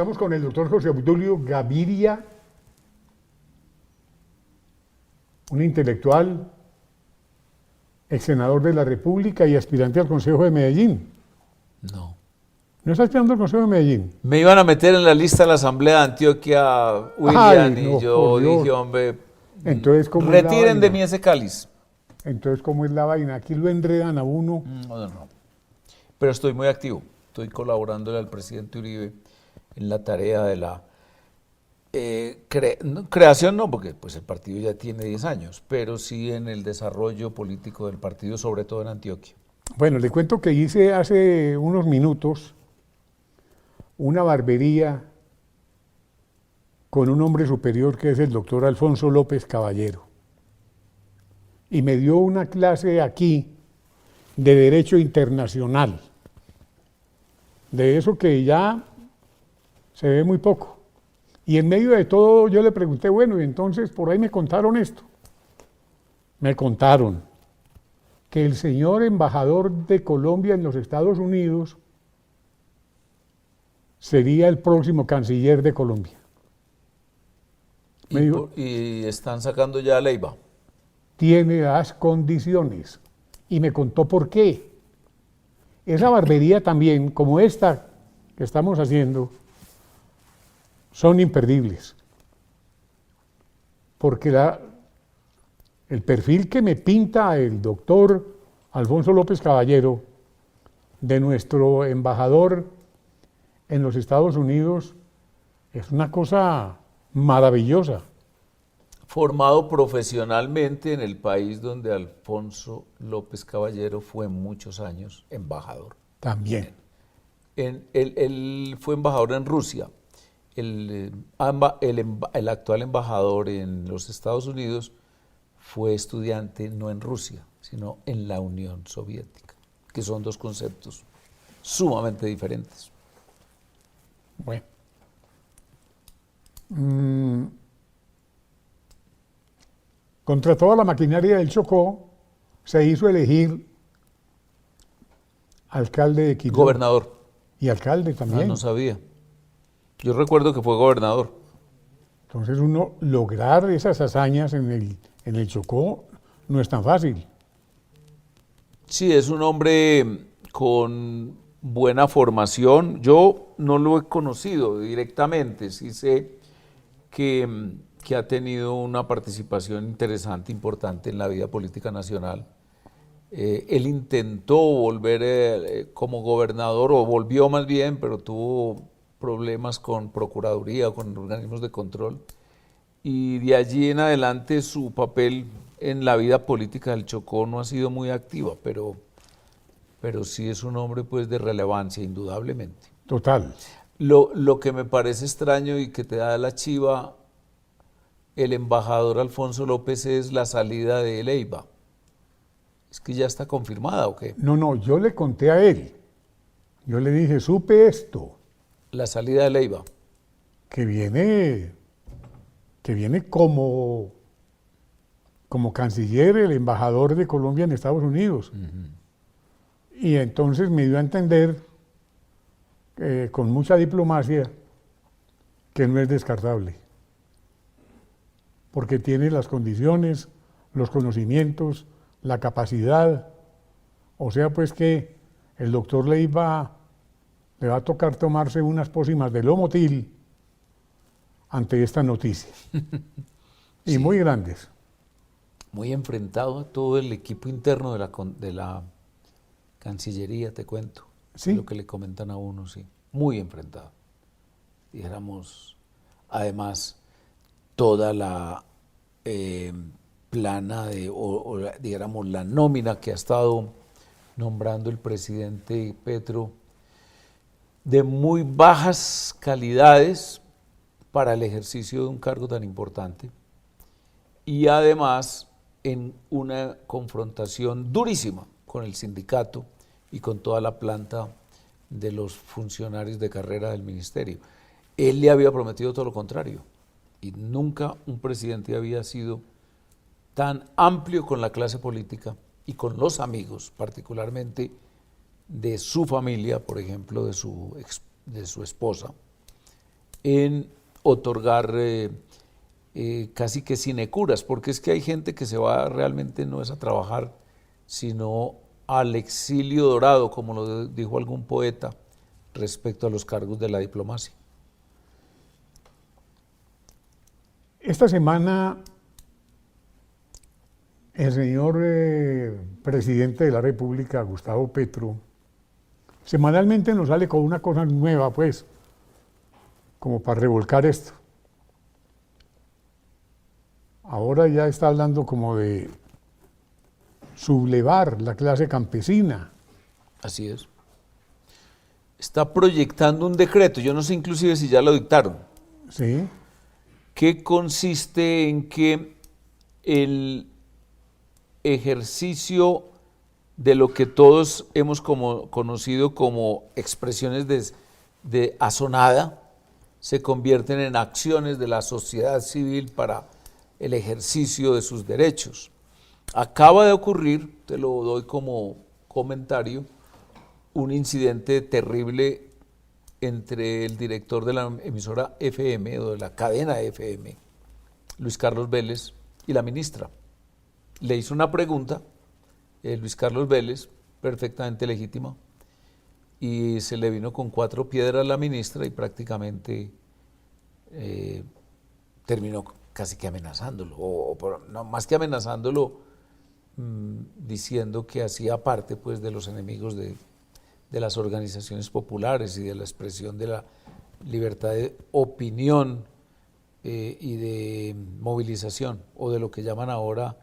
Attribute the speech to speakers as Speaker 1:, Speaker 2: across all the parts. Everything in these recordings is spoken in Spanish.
Speaker 1: Estamos con el doctor José Obdulio Gaviria, un intelectual, ex senador de la República y aspirante al Consejo de Medellín.
Speaker 2: No.
Speaker 1: ¿No está aspirando al Consejo de Medellín?
Speaker 2: Me iban a meter en la lista de la Asamblea de Antioquia, William,
Speaker 1: Ay, no,
Speaker 2: y yo
Speaker 1: por Dios.
Speaker 2: dije, hombre,
Speaker 1: Entonces, ¿cómo es la
Speaker 2: retiren de
Speaker 1: vaina?
Speaker 2: mí ese cáliz.
Speaker 1: Entonces, ¿cómo es la vaina? Aquí lo enredan a uno.
Speaker 2: No. Pero estoy muy activo. Estoy colaborándole al presidente Uribe en la tarea de la creación, no, porque pues el partido ya tiene 10 años, pero sí en el desarrollo político del partido, sobre todo en Antioquia.
Speaker 1: Bueno, le cuento que hice hace unos minutos una barbería con un hombre superior que es el doctor Alfonso López Caballero. Y me dio una clase aquí de Derecho Internacional, de eso que ya se ve muy poco. Y en medio de todo yo le pregunté, bueno, y entonces por ahí me contaron esto. Me contaron que el señor embajador de Colombia en los Estados Unidos sería el próximo canciller de Colombia. Me dijo,
Speaker 2: Y están sacando ya a Leiva.
Speaker 1: tiene las condiciones. Y me contó por qué. Esa barbería también, como esta que estamos haciendo, son imperdibles. Porque el perfil que me pinta el doctor Alfonso López Caballero de nuestro embajador en los Estados Unidos es una cosa maravillosa.
Speaker 2: Formado profesionalmente en el país donde Alfonso López Caballero fue muchos años embajador.
Speaker 1: También.
Speaker 2: Él fue embajador en Rusia. El actual embajador en los Estados Unidos fue estudiante no en Rusia, sino en la Unión Soviética, que son dos conceptos sumamente diferentes.
Speaker 1: Bueno. Contra toda la maquinaria del Chocó se hizo elegir alcalde de Quibdó.
Speaker 2: Gobernador.
Speaker 1: Y alcalde también.
Speaker 2: No sabía. Yo recuerdo que fue gobernador.
Speaker 1: Entonces uno lograr esas hazañas en el Chocó no es tan fácil.
Speaker 2: Sí, es un hombre con buena formación. Yo no lo he conocido directamente, sí sé que ha tenido una participación interesante, importante en la vida política nacional. Él intentó volver como gobernador, o volvió más bien, pero tuvo problemas con Procuraduría, con organismos de control. Y de allí en adelante su papel en la vida política del Chocó no ha sido muy activa, pero sí es un hombre pues de relevancia, indudablemente.
Speaker 1: Total.
Speaker 2: Lo que me parece extraño y que te da la chiva el embajador Alfonso López es la salida de Leiva. ¿Es que ya está confirmada o qué?
Speaker 1: No, yo le conté a él. Yo le dije, supe esto,
Speaker 2: La salida de Leiva.
Speaker 1: que viene como canciller el embajador de Colombia en Estados Unidos. Y entonces me dio a entender, con mucha diplomacia, que no es descartable. Porque tiene las condiciones, los conocimientos, la capacidad. O sea, pues que el doctor Leiva le va a tocar tomarse unas pócimas de Lomotil ante esta noticia. Y
Speaker 2: Sí.
Speaker 1: muy grandes.
Speaker 2: Muy enfrentado a todo el equipo interno de la Cancillería, te cuento.
Speaker 1: Sí.
Speaker 2: Lo que le comentan a uno, sí. Muy enfrentado. Dijéramos, además, toda la plana digamos, la nómina que ha estado nombrando el presidente Petro, de muy bajas calidades para el ejercicio de un cargo tan importante, y además en una confrontación durísima con el sindicato y con toda la planta de los funcionarios de carrera del ministerio. Él le había prometido todo lo contrario, y nunca un presidente había sido tan amplio con la clase política y con los amigos, particularmente de su familia, por ejemplo, de su esposa, en otorgar casi que sinecuras, porque es que hay gente que se va realmente no es a trabajar, sino al exilio dorado, como lo dijo algún poeta, respecto a los cargos de la diplomacia.
Speaker 1: Esta semana el señor presidente de la República, Gustavo Petro, semanalmente nos sale con una cosa nueva, pues, como para revolcar esto. Ahora ya está hablando como de sublevar la clase campesina.
Speaker 2: Así es. Está proyectando un decreto, yo no sé inclusive si ya lo dictaron,
Speaker 1: ¿Sí?
Speaker 2: que consiste en que el ejercicio de lo que todos hemos conocido como expresiones de asonada se convierten en acciones de la sociedad civil para el ejercicio de sus derechos. Acaba de ocurrir, te lo doy como comentario, un incidente terrible entre el director de la emisora FM o de la cadena FM, Luis Carlos Vélez, y la ministra. Le hizo una pregunta, Luis Carlos Vélez, perfectamente legítima, y se le vino con 4 piedras a la ministra y prácticamente terminó casi que amenazándolo, no, más que amenazándolo, diciendo que hacía parte pues de los enemigos de las organizaciones populares y de la expresión de la libertad de opinión y de movilización, o de lo que llaman ahora,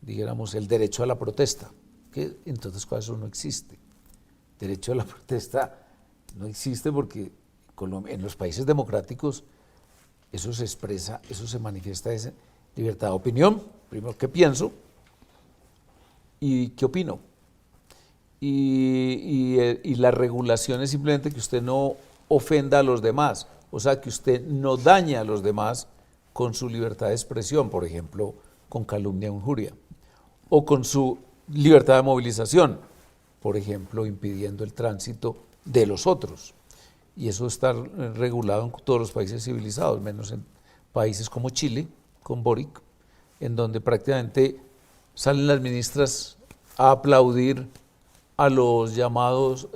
Speaker 2: dijéramos, el derecho a la protesta, que entonces eso no existe. Derecho a la protesta no existe porque en los países democráticos eso se expresa, eso se manifiesta, esa libertad de opinión, primero qué pienso y qué opino. Y la regulación es simplemente que usted no ofenda a los demás, o sea, que usted no daña a los demás con su libertad de expresión, por ejemplo, con calumnia o injuria, o con su libertad de movilización, por ejemplo, impidiendo el tránsito de los otros. Y eso está regulado en todos los países civilizados, menos en países como Chile, con Boric, en donde prácticamente salen las ministras a aplaudir a los llamados,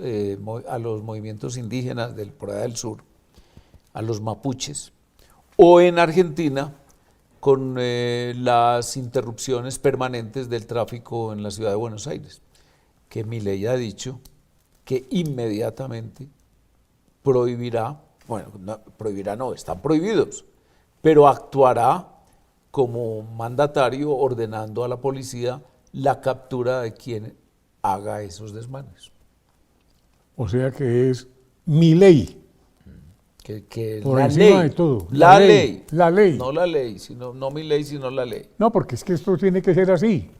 Speaker 2: a los movimientos indígenas por allá del sur, a los mapuches, o en Argentina con las interrupciones permanentes del tráfico en la ciudad de Buenos Aires, que Milei ha dicho que inmediatamente prohibirá, bueno, no, están prohibidos, pero actuará como mandatario ordenando a la policía la captura de quien haga esos desmanes.
Speaker 1: O sea que es mi ley.
Speaker 2: Que
Speaker 1: Por
Speaker 2: la
Speaker 1: encima
Speaker 2: ley,
Speaker 1: de todo.
Speaker 2: la ley,
Speaker 1: No
Speaker 2: no la ley, sino, no mi ley, sino la ley.
Speaker 1: No, porque es que esto tiene que ser así.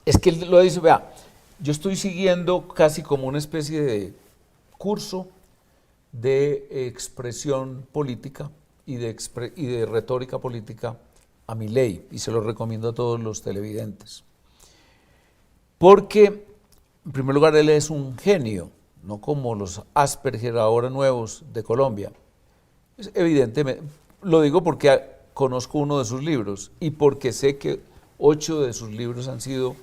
Speaker 2: Es que él lo dice, vea, yo estoy siguiendo casi como una especie de curso de expresión política y de retórica política a Milei, y se lo recomiendo a todos los televidentes. Porque, en primer lugar, él es un genio, no como los Asperger ahora nuevos de Colombia. Es evidentemente, lo digo porque conozco uno de sus libros y porque sé que 8 de sus libros han sido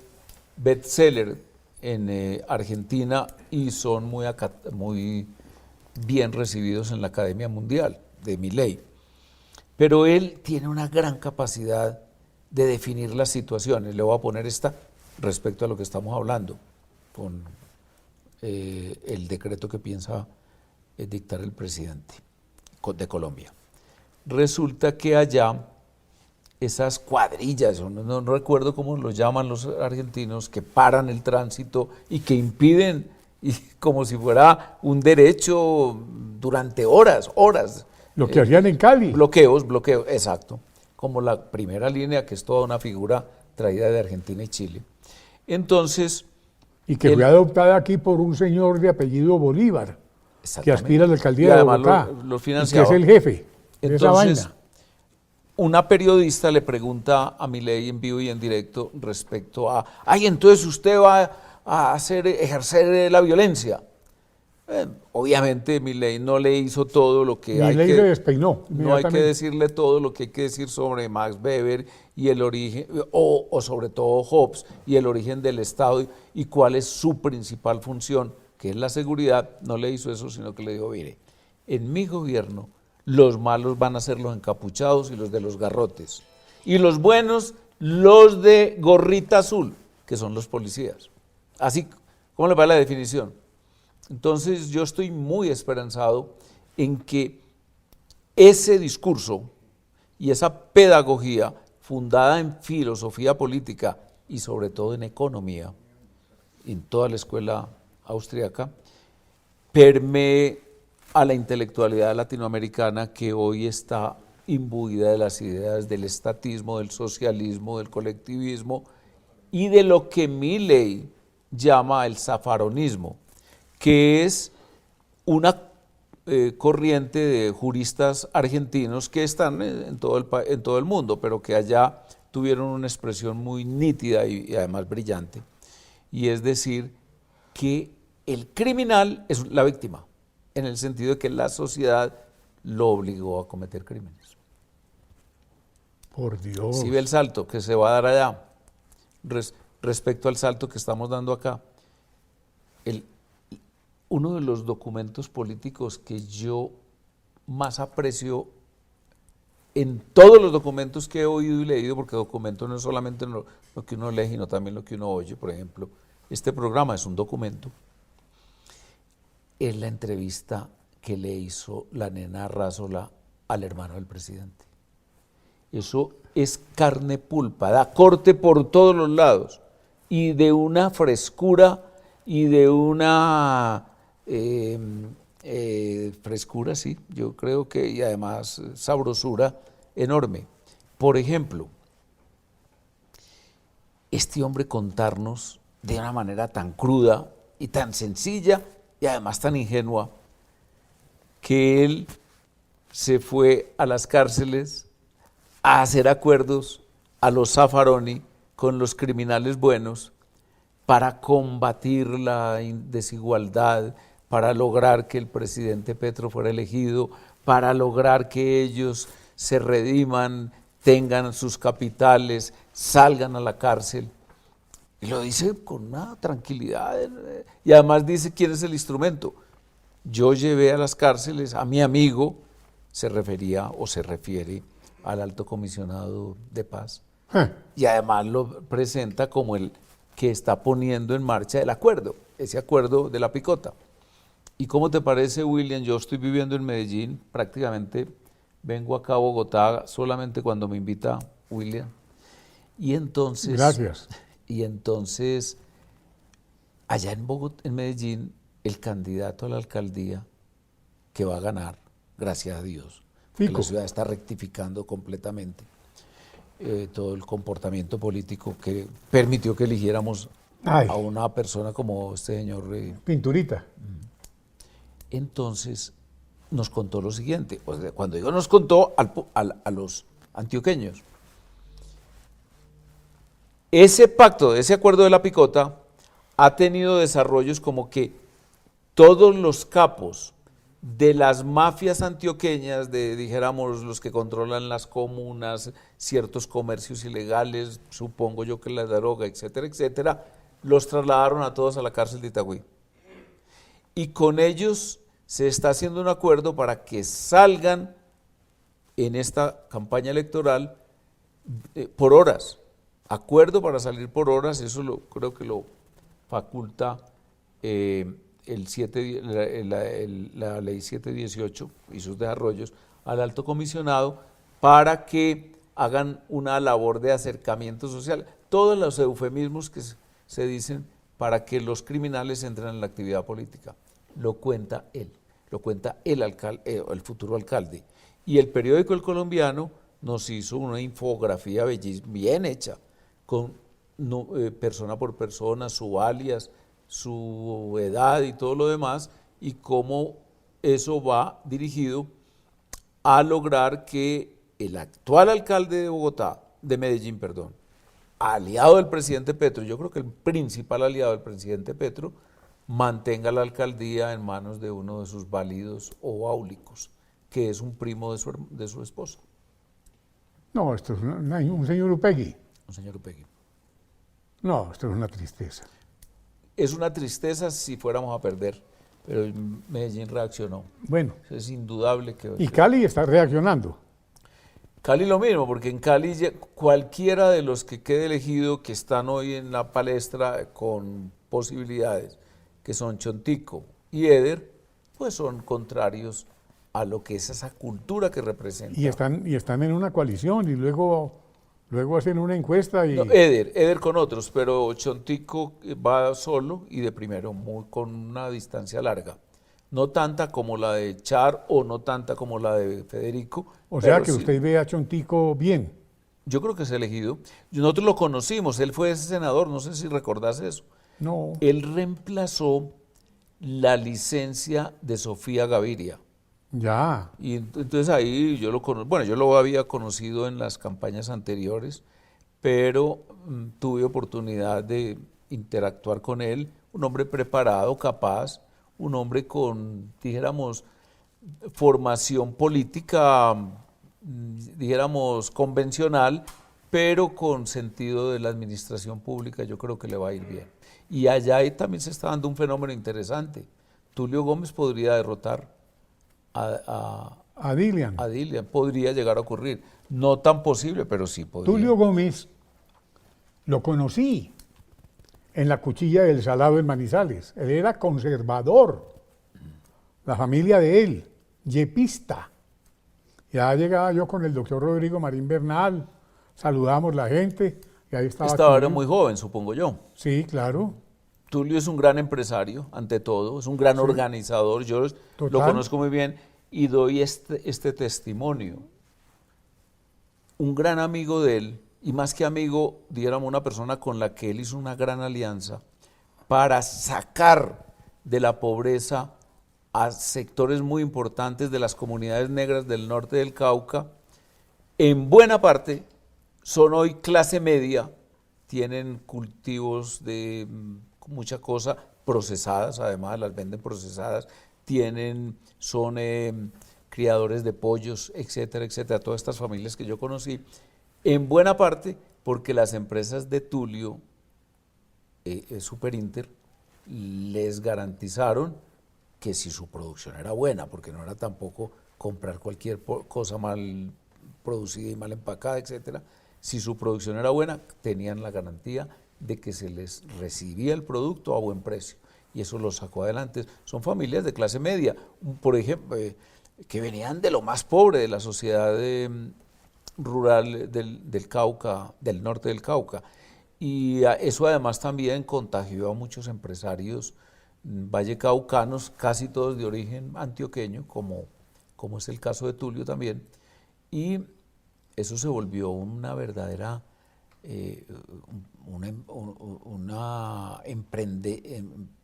Speaker 2: bestseller en Argentina y son muy bien recibidos en la Academia Mundial de Milei. Pero él tiene una gran capacidad de definir las situaciones. Le voy a poner esta respecto a lo que estamos hablando con el decreto que piensa dictar el presidente de Colombia. Resulta que allá esas cuadrillas, no recuerdo cómo lo llaman los argentinos, que paran el tránsito y que impiden, y como si fuera un derecho durante horas.
Speaker 1: Lo que hacían en Cali.
Speaker 2: Bloqueos, exacto, como la primera línea, que es toda una figura traída de Argentina y Chile. Entonces...
Speaker 1: Y que fue adoptada aquí por un señor de apellido Bolívar, que aspira a la alcaldía de Bogotá,
Speaker 2: los
Speaker 1: y que es el jefe de esa vaina.
Speaker 2: Una periodista le pregunta a Milei en vivo y en directo respecto a, entonces usted va a ejercer la violencia. Obviamente Milei no le hizo todo lo que hay
Speaker 1: Milei
Speaker 2: que...
Speaker 1: se despeinó
Speaker 2: No hay que
Speaker 1: inmediatamente.
Speaker 2: decirle todo lo que hay que decir sobre Max Weber y el origen, o sobre todo Hobbes y el origen del Estado y cuál es su principal función, que es la seguridad. No le hizo eso, sino que le dijo, mire, en mi gobierno los malos van a ser los encapuchados y los de los garrotes, y los buenos los de gorrita azul, que son los policías. Así, ¿cómo le va la definición? Entonces yo estoy muy esperanzado en que ese discurso y esa pedagogía fundada en filosofía política y sobre todo en economía, en toda la escuela austríaca, permee a la intelectualidad latinoamericana que hoy está imbuida de las ideas del estatismo, del socialismo, del colectivismo y de lo que Milei llama el zafaronismo, que es una corriente de juristas argentinos que están en todo el mundo, pero que allá tuvieron una expresión muy nítida y además brillante. Y es decir, que el criminal es la víctima, en el sentido de que la sociedad lo obligó a cometer crímenes.
Speaker 1: Por Dios.
Speaker 2: Si ve el salto que se va a dar allá, respecto al salto que estamos dando acá, uno de los documentos políticos que yo más aprecio en todos los documentos que he oído y leído, porque documento no es solamente lo que uno lee, sino también lo que uno oye, por ejemplo, este programa es un documento, es la entrevista que le hizo la nena Arrázola al hermano del presidente. Eso es carne pulpa, da corte por todos los lados y de una frescura y de una frescura, sí, yo creo que, y además sabrosura enorme. Por ejemplo, este hombre contarnos de una manera tan cruda y tan sencilla y además tan ingenua que él se fue a las cárceles a hacer acuerdos a los Zaffaroni con los criminales buenos para combatir la desigualdad, para lograr que el presidente Petro fuera elegido, para lograr que ellos se rediman, tengan sus capitales, salgan a la cárcel. Y lo dice con una tranquilidad. Y además dice quién es el instrumento. Yo llevé a las cárceles a mi amigo, se refería o se refiere al alto comisionado de paz, y además lo presenta como el que está poniendo en marcha el acuerdo, ese acuerdo de la picota. ¿Y cómo te parece, William? Yo estoy viviendo en Medellín, prácticamente vengo acá a Bogotá solamente cuando me invita William. Y entonces,
Speaker 1: gracias.
Speaker 2: Y entonces, allá en Bogotá, en Medellín, el candidato a la alcaldía que va a ganar, gracias a Dios, porque la ciudad está rectificando completamente todo el comportamiento político que permitió que eligiéramos a una persona como este señor.
Speaker 1: Pinturita.
Speaker 2: Entonces nos contó lo siguiente, o sea, cuando digo nos contó a los antioqueños, ese pacto, ese acuerdo de la picota ha tenido desarrollos como que todos los capos de las mafias antioqueñas, dijéramos los que controlan las comunas, ciertos comercios ilegales, supongo yo que la droga, etcétera, etcétera, los trasladaron a todos a la cárcel de Itagüí. Y con ellos se está haciendo un acuerdo para que salgan en esta campaña electoral por horas. Acuerdo para salir por horas, eso creo que lo faculta la ley 718 y sus desarrollos al alto comisionado para que hagan una labor de acercamiento social. Todos los eufemismos que se dicen para que los criminales entren en la actividad política. Lo cuenta él, el futuro alcalde. Y el periódico El Colombiano nos hizo una infografía bien hecha, con persona por persona, su alias, su edad y todo lo demás, y cómo eso va dirigido a lograr que el actual alcalde de Bogotá, de Medellín, aliado del presidente Petro, yo creo que el principal aliado del presidente Petro, mantenga la alcaldía en manos de uno de sus válidos o áulicos, que es un primo de su esposa,
Speaker 1: No, esto es un señor Upegui.
Speaker 2: un señor Upegui.
Speaker 1: No, esto es una tristeza.
Speaker 2: Es una tristeza si fuéramos a perder, pero Medellín reaccionó.
Speaker 1: Bueno,
Speaker 2: Es indudable
Speaker 1: y Cali está reaccionando.
Speaker 2: Cali lo mismo, porque en Cali cualquiera de los que quede elegido que están hoy en la palestra con posibilidades, que son Chontico y Eder, pues son contrarios a lo que es esa cultura que representa.
Speaker 1: Y están en una coalición y luego hacen una encuesta y...
Speaker 2: No, Eder con otros, pero Chontico va solo y de primero, con una distancia larga. No tanta como la de Char o no tanta como la de Federico.
Speaker 1: O sea
Speaker 2: pero
Speaker 1: que
Speaker 2: sí,
Speaker 1: usted ve a Chontico bien.
Speaker 2: yo creo que es elegido. Nosotros lo conocimos, él fue ese senador, no sé si recordás eso.
Speaker 1: No,
Speaker 2: Él reemplazó la licencia de Sofía Gaviria.
Speaker 1: ya.
Speaker 2: Y entonces ahí yo yo lo había conocido en las campañas anteriores, pero tuve oportunidad de interactuar con él, un hombre preparado, capaz, un hombre con, dijéramos, formación política, dijéramos, convencional, pero con sentido de la administración pública, yo creo que le va a ir bien. Y allá ahí también se está dando un fenómeno interesante. Tulio Gómez podría derrotar
Speaker 1: A Dilian.
Speaker 2: a Dilian, podría llegar a ocurrir. No tan posible, pero sí podría.
Speaker 1: Tulio Gómez lo conocí en la Cuchilla del Salado en Manizales. Él era conservador. La familia de él, yepista. Ya llegaba yo con el doctor Rodrigo Marín Bernal, saludamos la gente y ahí estaba.
Speaker 2: Era muy joven, supongo yo.
Speaker 1: Sí, claro.
Speaker 2: Tulio es un gran empresario, ante todo, es un gran organizador, yo lo
Speaker 1: Total.
Speaker 2: conozco muy bien y doy este testimonio. Un gran amigo de él, y más que amigo, diéramos una persona con la que él hizo una gran alianza para sacar de la pobreza a sectores muy importantes de las comunidades negras del norte del Cauca. En buena parte son hoy clase media, tienen cultivos de mucha cosa procesadas, además las venden procesadas, son criadores de pollos, etcétera, etcétera, todas estas familias que yo conocí, en buena parte porque las empresas de Tulio, Superinter, les garantizaron que si su producción era buena, porque no era tampoco comprar cualquier cosa mal producida y mal empacada, etcétera, si su producción era buena, tenían la garantía de que se les recibía el producto a buen precio. Y eso lo sacó adelante. Son familias de clase media, por ejemplo, que venían de lo más pobre de la sociedad rural del Cauca, del norte del Cauca. Y eso además también contagió a muchos empresarios vallecaucanos, casi todos de origen antioqueño, como es el caso de Tulio también. Y eso se volvió una verdadera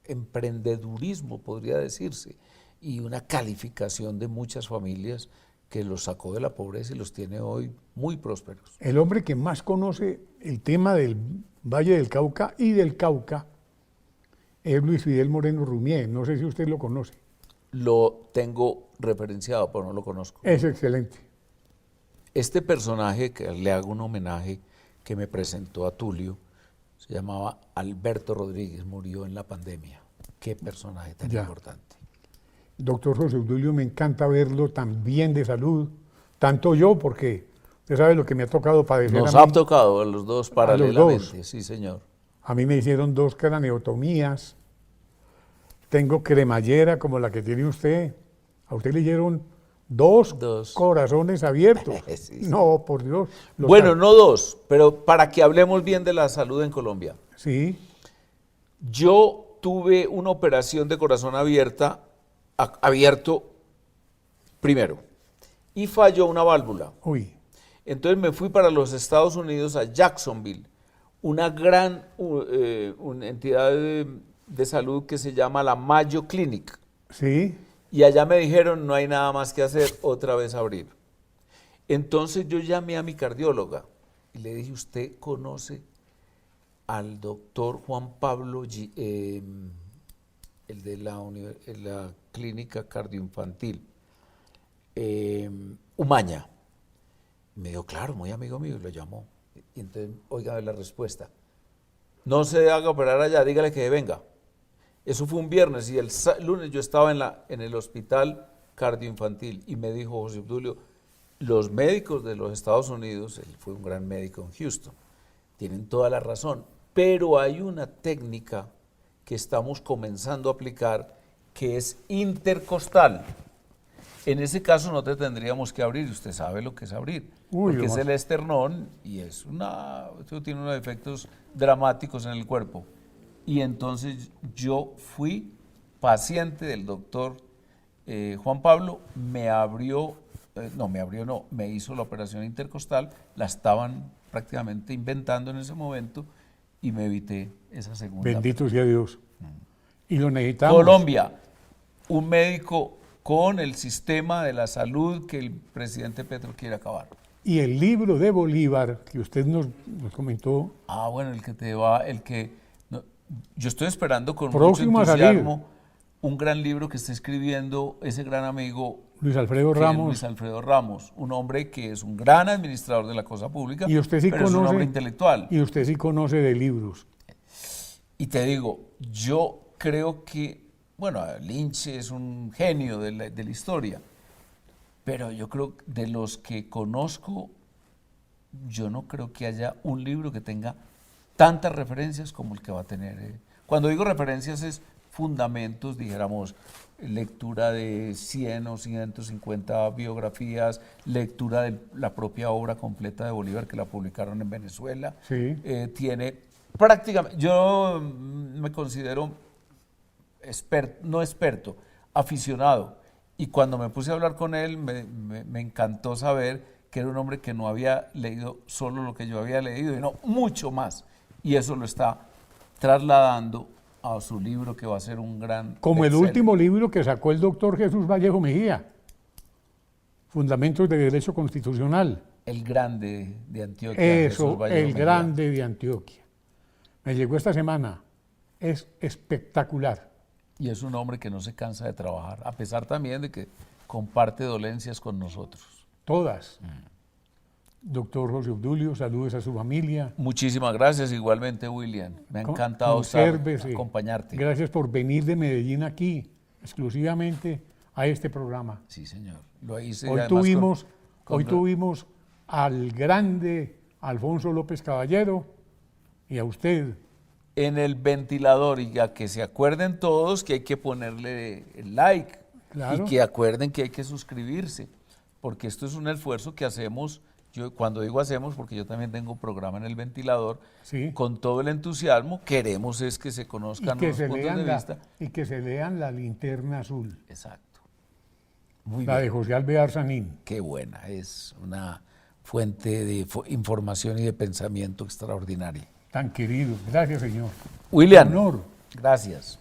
Speaker 2: emprendedurismo, podría decirse, y una calificación de muchas familias que los sacó de la pobreza y los tiene hoy muy prósperos.
Speaker 1: El hombre que más conoce el tema del Valle del Cauca y del Cauca es Luis Fidel Moreno Rumié. No sé si usted lo conoce.
Speaker 2: Lo tengo referenciado, pero no lo conozco.
Speaker 1: Es excelente.
Speaker 2: Este personaje, que le hago un homenaje, que me presentó a Tulio, se llamaba Alberto Rodríguez, murió en la pandemia. Qué personaje tan importante.
Speaker 1: Doctor José Obdulio, me encanta verlo tan bien de salud, tanto yo, porque usted sabe lo que me ha tocado padecer.
Speaker 2: Nos ha tocado a los dos paralelamente, sí señor.
Speaker 1: A mí me hicieron 2 craneotomías, tengo cremallera como la que tiene usted, a usted le dieron 2 corazones abiertos. Sí. No, por Dios.
Speaker 2: Bueno, no 2, pero para que hablemos bien de la salud en Colombia.
Speaker 1: Sí.
Speaker 2: Yo tuve una operación de corazón abierto primero y falló una válvula.
Speaker 1: Uy.
Speaker 2: Entonces me fui para los Estados Unidos, a Jacksonville, una gran una entidad de salud que se llama la Mayo Clinic.
Speaker 1: Sí.
Speaker 2: Y allá me dijeron, no hay nada más que hacer, otra vez abrir. Entonces yo llamé a mi cardióloga y le dije, ¿usted conoce al doctor Juan Pablo el de la clínica cardioinfantil, Umaña. Me dijo, claro, muy amigo mío, y lo llamó. Y entonces, oiga la respuesta. No se haga operar allá, dígale que venga. Eso fue un viernes y el lunes yo estaba en el hospital cardioinfantil y me dijo José Obdulio, los médicos de los Estados Unidos, él fue un gran médico en Houston, tienen toda la razón, pero hay una técnica que estamos comenzando a aplicar que es intercostal. En ese caso no te tendríamos que abrir, y usted sabe lo que es abrir, porque es el esternón y eso tiene unos efectos dramáticos en el cuerpo. Y entonces yo fui paciente del doctor Juan Pablo, me hizo la operación intercostal, la estaban prácticamente inventando en ese momento y me evité esa segunda.
Speaker 1: Bendito sea Dios. Y lo necesitamos.
Speaker 2: Colombia, un médico con el sistema de la salud que el presidente Petro quiere acabar.
Speaker 1: Y el libro de Bolívar, que usted nos comentó.
Speaker 2: Bueno, yo estoy esperando con mucho entusiasmo un gran libro que está escribiendo ese gran amigo
Speaker 1: Luis Alfredo Ramos.
Speaker 2: Luis Alfredo Ramos, un hombre que es un gran administrador de la cosa pública,
Speaker 1: y usted sí
Speaker 2: pero es un hombre intelectual.
Speaker 1: Y usted sí conoce de libros.
Speaker 2: Y te digo, yo creo que, Lynch es un genio de la historia, pero yo creo que de los que conozco, yo no creo que haya un libro que tenga tantas referencias como el que va a tener. Cuando digo referencias es fundamentos, dijéramos, lectura de 100 o 150 biografías, lectura de la propia obra completa de Bolívar que la publicaron en Venezuela.
Speaker 1: Sí.
Speaker 2: Tiene prácticamente, yo me considero no experto, aficionado. Y cuando me puse a hablar con él, me encantó saber que era un hombre que no había leído solo lo que yo había leído, sino mucho más. Y eso lo está trasladando a su libro, que va a ser un gran
Speaker 1: como el
Speaker 2: bestseller.
Speaker 1: último libro que sacó el doctor Jesús Vallejo Mejía, Fundamentos de Derecho Constitucional.
Speaker 2: El grande de Antioquia.
Speaker 1: Eso, el grande de Antioquia. Me llegó esta semana. Es espectacular.
Speaker 2: Y es un hombre que no se cansa de trabajar, a pesar también de que comparte dolencias con nosotros.
Speaker 1: Todas. Doctor José Obdulio, saludos a su familia.
Speaker 2: Muchísimas gracias, igualmente, William. Me ha encantado acompañarte.
Speaker 1: Gracias por venir de Medellín aquí, exclusivamente a este programa.
Speaker 2: Sí, señor. Lo hice
Speaker 1: Hoy tuvimos al grande Alfonso López Caballero y a usted.
Speaker 2: En el ventilador, y a que se acuerden todos que hay que ponerle el like. Claro. Y que acuerden que hay que suscribirse, porque esto es un esfuerzo que hacemos. Yo cuando digo hacemos, porque yo también tengo programa en el ventilador,
Speaker 1: sí,
Speaker 2: con todo el entusiasmo, queremos es que se conozcan los puntos de vista.
Speaker 1: Y que se lean La Linterna Azul.
Speaker 2: Exacto. Muy
Speaker 1: la
Speaker 2: bien.
Speaker 1: de José Alvear Sanín.
Speaker 2: Qué buena, es una fuente de información y de pensamiento extraordinaria.
Speaker 1: Tan querido. Gracias, señor.
Speaker 2: William,
Speaker 1: honor.
Speaker 2: Gracias.